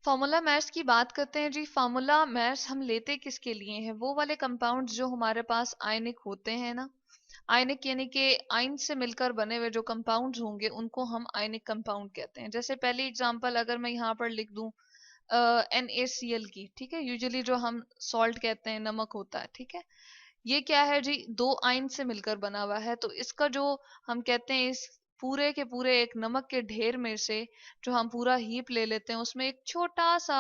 Formula maths की बात करते हैं जी। फॉर्मूला मैथ्स हम लेते किसके लिए हैं? वो वाले कंपाउंड्स जो हमारे पास आयनिक होते हैं ना। आयनिक यानी कि आयन से मिलकर बने हुए जो कंपाउंड्स होंगे उनको हम आयनिक कंपाउंड कहते हैं। जैसे पहली एग्जांपल अगर मैं यहाँ पर लिख दूं NaCl की, ठीक है। यूजुअली जो हम सॉल्ट कहते हैं, नमक होता है, ठीक है। ये क्या है जी? दो आयन से मिलकर बना हुआ है। तो इसका जो हम कहते हैं, इस पूरे के पूरे एक नमक के ढेर में से जो हम पूरा हीप ले लेते हैं, उसमें एक छोटा सा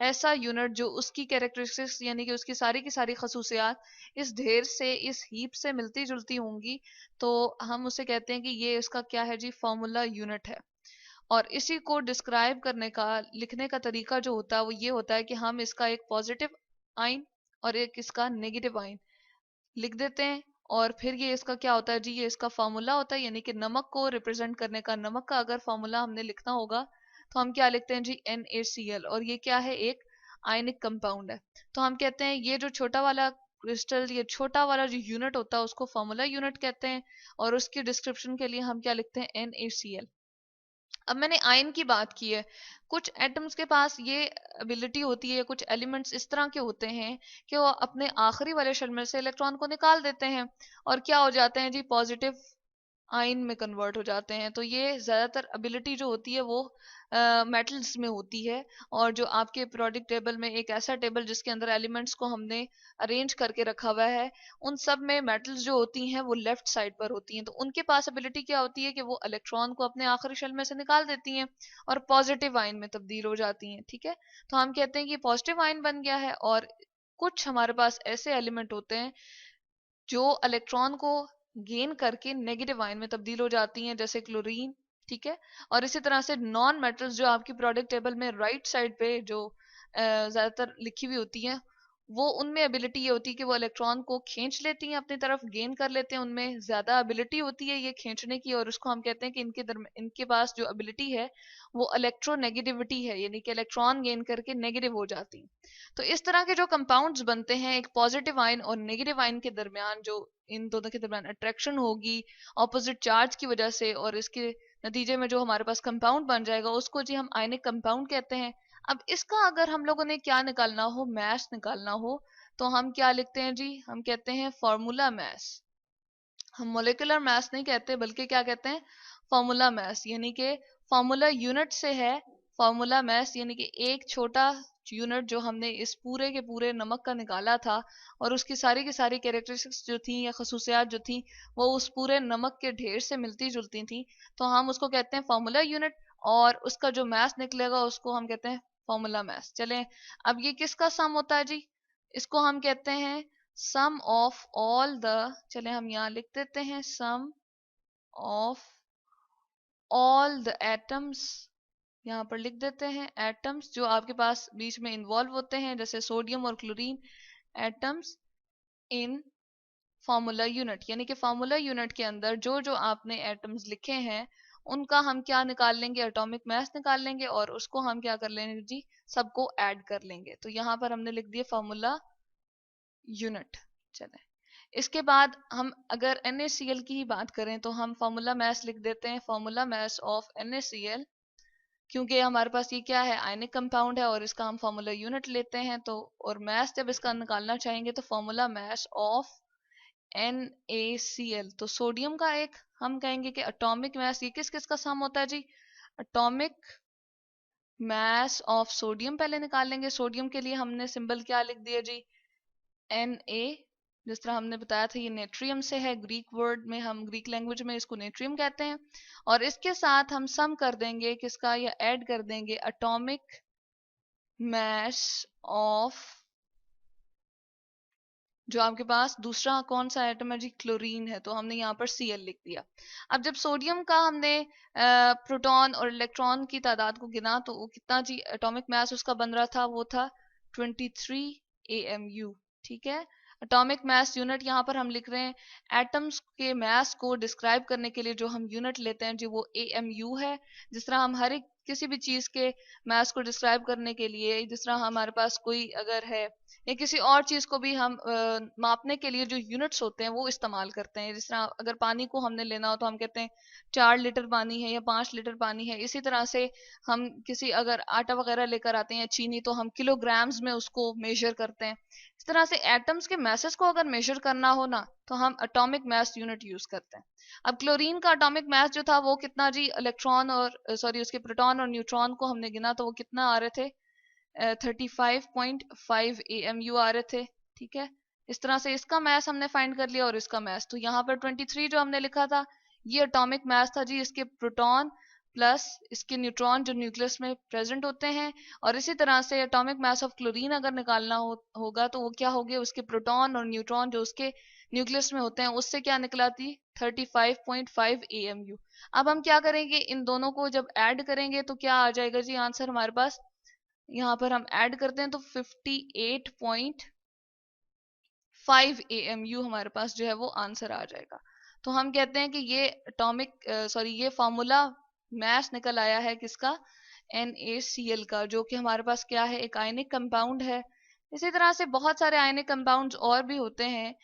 ऐसा यूनिट जो उसकी कैरेक्टरिस्टिक्स यानी कि उसकी सारी की सारी खसूसियात इस ढेर से, इस हीप से मिलती जुलती होंगी, तो हम उसे कहते हैं कि ये इसका क्या है जी? फॉर्मूला यूनिट है। और इसी को डिस्क्राइब करने का, लिखने का तरीका जो होता है वो ये होता है कि हम इसका एक पॉजिटिव आइन और एक इसका नेगेटिव आइन लिख देते हैं। और फिर ये इसका क्या होता है जी? ये इसका फॉर्मूला होता है। यानी कि नमक को रिप्रेजेंट करने का, नमक का अगर फॉर्मूला हमने लिखना होगा तो हम क्या लिखते हैं जी? NaCl। और ये क्या है? एक आयनिक कंपाउंड है। तो हम कहते हैं ये जो छोटा वाला क्रिस्टल, ये छोटा वाला जो यूनिट होता है उसको फॉर्मूला यूनिट कहते हैं। और उसकी डिस्क्रिप्शन के लिए हम क्या लिखते हैं? NaCl। अब मैंने आयन की बात की है। कुछ एटम्स के पास ये एबिलिटी होती है, कुछ एलिमेंट्स इस तरह के होते हैं कि वो अपने आखिरी वाले शेल में से इलेक्ट्रॉन को निकाल देते हैं और क्या हो जाते हैं जी? पॉजिटिव आयन में कन्वर्ट हो जाते हैं। तो ये ज्यादातर एबिलिटी जो होती है वो मेटल्स में होती है। और जो आपके प्रोडिक्ट टेबल में एक ऐसा टेबल जिसके अंदर एलिमेंट्स को हमने अरेंज करके रखा हुआ है, उन सब में मेटल्स जो होती हैं वो लेफ्ट साइड पर होती हैं। तो उनके पास एबिलिटी क्या होती है कि वो इलेक्ट्रॉन को अपने आखिरी शेल में से निकाल देती हैं और पॉजिटिव आयन में तब्दील हो जाती हैं, ठीक है। तो हम कहते हैं कि पॉजिटिव आयन बन गया है। और कुछ हमारे पास ऐसे एलिमेंट होते हैं जो इलेक्ट्रॉन को गेन करके नेगेटिव आयन में तब्दील हो जाती हैं, जैसे क्लोरीन, ठीक है। और इसी तरह से नॉन मेटल्स जो आपकी प्रोडक्ट टेबल में राइट साइड पे जो ज्यादातर लिखी हुई होती हैं, वो उनमें एबिलिटी ये होती है कि वो इलेक्ट्रॉन को खींच लेती हैं अपनी तरफ, गेन कर लेते हैं, उनमें ज्यादा एबिलिटी होती है ये खींचने की। और उसको हम कहते हैं कि इनके पास जो एबिलिटी है वो इलेक्ट्रोनेगेटिविटी है, यानी कि इलेक्ट्रॉन गेन करके नेगेटिव हो जाती हैं। तो इस तरह के जो कंपाउंड्स बनते हैं, एक पॉजिटिव आयन और नेगेटिव आयन के दरमियान जो, इन दोनों के दरमियान अट्रैक्शन होगी ऑपोजिट चार्ज की वजह से, और इसके नतीजे में जो हमारे पास कंपाउंड बन जाएगा उसको जी हम आयनिक कंपाउंड कहते हैं। अब इसका अगर हम लोगों ने क्या निकालना हो, मैस निकालना हो, तो हम क्या लिखते हैं जी? हम कहते हैं फॉर्मूला मैस। हम मोलिकुलर मैस नहीं कहते, बल्कि क्या कहते हैं? Formula mass. यानी कि फॉर्मूला यूनिट से है फॉर्मूला मैस, यानी कि एक छोटा यूनिट जो हमने इस पूरे के पूरे नमक का निकाला था और उसकी सारी की सारी कैरेक्टरिस्टिक्स जो थी या खसूसियात जो थी वो उस पूरे नमक के ढेर से मिलती जुलती थी, तो हम उसको कहते हैं फॉर्मूला यूनिट। और उसका जो मैस निकलेगा उसको हम कहते हैं फॉर्मूला मैस। चलें, अब ये किसका सम होता है जी? इसको हम कहते हैं सम ऑफ ऑल द, चले हम यहाँ लिख देते हैं, सम ऑफ ऑल द एटम्स। यहाँ पर लिख देते हैं एटम्स जो आपके पास बीच में इन्वॉल्व होते हैं, जैसे सोडियम और chlorine, atoms in formula unit. यानी कि फॉर्मूला यूनिट के अंदर जो जो आपने एटम्स लिखे हैं उनका हम क्या निकाल लेंगे? एटॉमिक मास निकाल लेंगे और उसको हम क्या कर लेंगे जी? सबको ऐड कर लेंगे। तो यहाँ पर हमने लिख दिया फॉर्मूला यूनिट। चले, इसके बाद हम अगर NaCl की ही बात करें तो हम फॉर्मूला मैस लिख देते हैं, फॉर्मूला मैस ऑफ NaCl। क्योंकि हमारे पास ये क्या है? आयनिक कंपाउंड है और इसका हम फॉर्मूला यूनिट लेते हैं। तो और मैस जब इसका निकालना चाहेंगे तो फॉर्मूला मैस ऑफ NaCl। तो सोडियम का एक हम कहेंगे कि एटॉमिक मैस, ये किस किस का सम होता है जी? एटॉमिक मैस ऑफ सोडियम पहले निकाल लेंगे। सोडियम के लिए हमने सिंबल क्या लिख दिया जी? Na। जिस तरह हमने बताया था ये नेट्रियम से है, ग्रीक वर्ड में, हम ग्रीक लैंग्वेज में इसको नेट्रियम कहते हैं। और इसके साथ हम सम कर देंगे किसका, या ऐड कर देंगे एटॉमिक मैस ऑफ, जो आपके पास दूसरा कौन सा एटम है जी? क्लोरीन है, तो हमने यहाँ पर Cl लिख दिया। अब जब सोडियम का हमने प्रोटॉन और इलेक्ट्रॉन की तादाद को गिना तो वो कितना जी एटॉमिक मास उसका बन रहा था? वो था 23 AMU, ठीक है। एटॉमिक मास यूनिट यहाँ पर हम लिख रहे हैं, एटम्स के मास को डिस्क्राइब करने के लिए जो हम यूनिट लेते हैं जी वो AMU है। जिस तरह हम हर एक किसी भी चीज के मास को डिस्क्राइब करने के लिए, जिस तरह हमारे पास कोई अगर है, या किसी और चीज को भी हम मापने के लिए जो यूनिट्स होते हैं वो इस्तेमाल करते हैं। जिस तरह अगर पानी को हमने लेना हो तो हम कहते हैं 4 लीटर पानी है या 5 लीटर पानी है। इसी तरह से हम किसी अगर आटा वगैरह लेकर आते हैं या चीनी, तो हम किलोग्राम्स में उसको मेजर करते हैं। इस तरह से एटम्स के मैसेज को अगर मेजर करना हो ना, तो हम एटॉमिक मास यूनिट यूज करते हैं। अब क्लोरीन का एटॉमिक मास जो था वो कितना जी, इलेक्ट्रॉन और सॉरी उसके प्रोटॉन और न्यूट्रॉन को हमने गिना तो वो कितना आ रहे थे, 35.5 AMU आ रहे थे। ठीक है, इस तरह से इसका मास हमने फाइंड कर लिया और इसका मास। तो यहाँ पर 23 जो हमने लिखा था ये एटॉमिक मास था जी, इसके प्रोटॉन प्लस इसके न्यूट्रॉन जो न्यूक्लियस में प्रेजेंट होते हैं। और इसी तरह से एटॉमिक मास ऑफ क्लोरीन अगर निकालना होगा तो वो क्या हो गया, उसके प्रोटॉन और न्यूट्रॉन जो उसके न्यूक्लियस में होते हैं उससे क्या निकला थी, 35.5 AMU। अब हम क्या करेंगे, इन दोनों को जब ऐड करेंगे तो क्या आ जाएगा जी आंसर हमारे पास। यहाँ पर हम ऐड करते हैं तो 58.5 AMU हमारे पास जो है वो आंसर आ जाएगा। तो हम कहते हैं कि ये ये फॉर्मूला मैस निकल आया है किसका, NaCl का, जो कि हमारे पास क्या है, एक आयनिक कंपाउंड है। इसी तरह से बहुत सारे आयनिक कंपाउंड्स और भी होते हैं।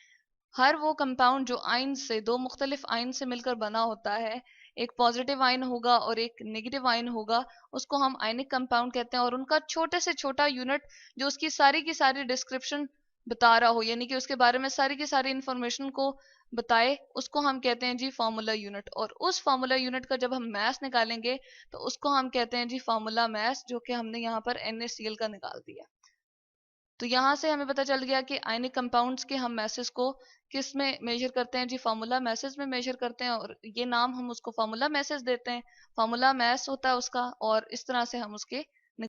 हर वो कंपाउंड जो आयन से, दो मुख्तलिफ आयन से मिलकर बना होता है, एक पॉजिटिव आयन होगा और एक नेगेटिव आयन होगा, उसको हम आयनिक कंपाउंड कहते हैं। और उनका छोटे से छोटा यूनिट जो उसकी सारी की सारी डिस्क्रिप्शन बता रहा हो, यानी कि उसके बारे में सारी की सारी इंफॉर्मेशन को बताए, उसको हम कहते हैं जी फार्मूला यूनिट। और उस फार्मूला यूनिट का जब हम मैथ निकालेंगे तो उसको हम कहते हैं जी फार्मूला मैथ, जो कि हमने यहाँ पर NaCl का निकाल दिया। तो यहाँ से हमें पता चल गया कि आयनिक कंपाउंड्स के हम मैसेज को किस में मेजर करते हैं जी, फार्मूला मैसेज में मेजर करते हैं। और ये नाम हम उसको फार्मूला मैसेज देते हैं, फार्मूला मैस होता है उसका, और इस तरह से हम उसके